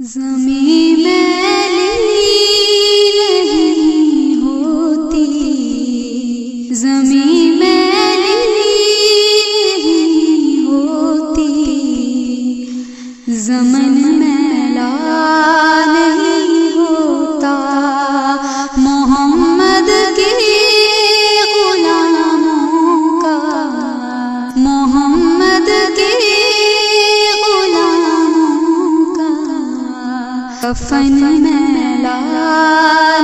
زمین میلی نہیں ہوتی، زمین میلی نہیں ہوتی، زمن میلا نہیں ہوتا، محمد کے غلاموں کا، محمد کے کفن میلا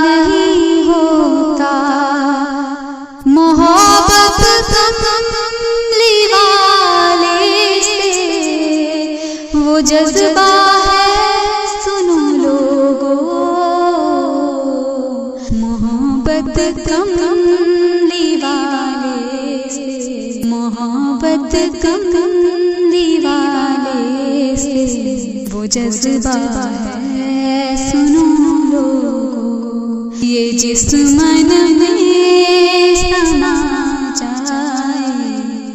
نہیں ہوتا، محبت کملی والے سے وہ جذبہ ہے، سنو لوگو، محبت کملی والے سے، محبت کملی والے سے وہ جذبہ ہے، سنو لوگو، یہ جسم میں سما جائے،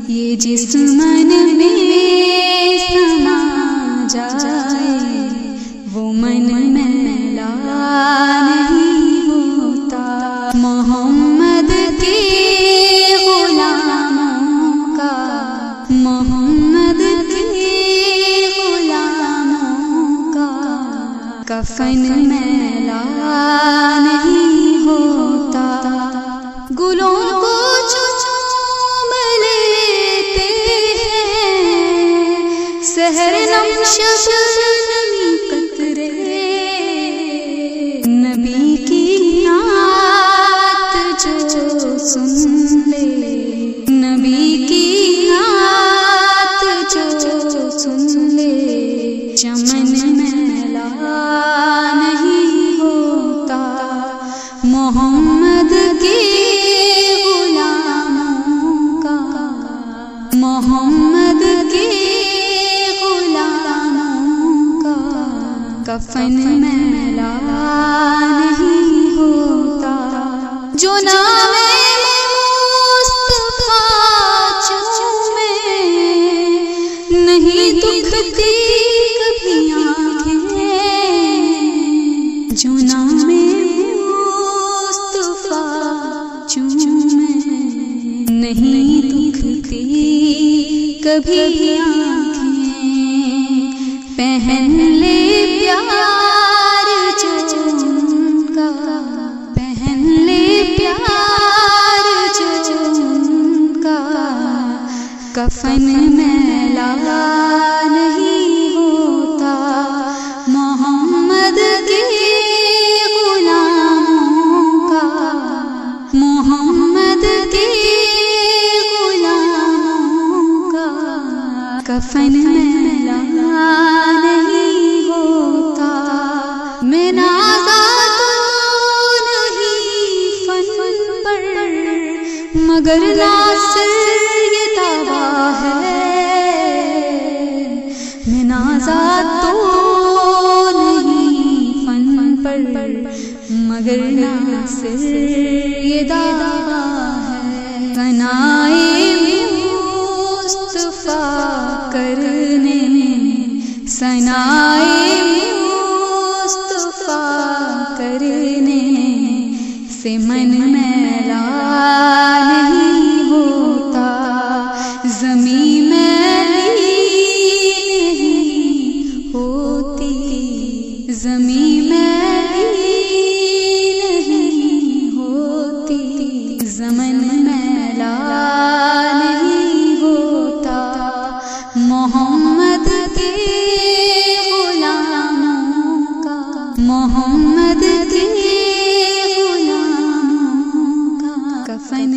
یہ جسم میں سما جائے، وہ من میلا نہیں ہوتا، محمد کے غلاموں کا، محمد کے غلاموں کا کفن میلا نہیں ہوتا، گلوں کو چوم لیتے ہیں سحر نم شبنمی قطرے، نبی کی نعت جو سن لے، نبی کی نعت جو سن لے، چمن میلا نہیں ہوتا، محمد کے غلاموں کا، محمد کے غلاموں کا کفن میلا نہیں ہوتا، جو نام مصطفیٰ چومے نہیں دکھتی کبھی آنکھیں، جو نام مصطفیٰ چومے نہیں دکھتی کبھی آنکھیں، پہن لے پیار جو ان کا، پہن لے پیار جو ان کا، کفن میلا نہیں ہوتا، محمد کے غلاموں کا، محمد کے غلاموں کا کفن میلا نہیں ہوتا، میں نازا تو نہیں فن پر، مگر ناصر یہ دعویٰ ہے، میں نازا تو نہیں فن پر، مگر ناصر یہ دعویٰ ہے، ثنائے مصطفیٰ کرنے، ثنائے مصطفیٰ کرنے سے من میلا نہیں ہوتا، زمین میلی نہیں ہوتی، زمین میلی نہیں ہوتی، زمن میلا نہیں ہوتا، محمد کے غلاموں کا، محمد کے غلاموں کا کفن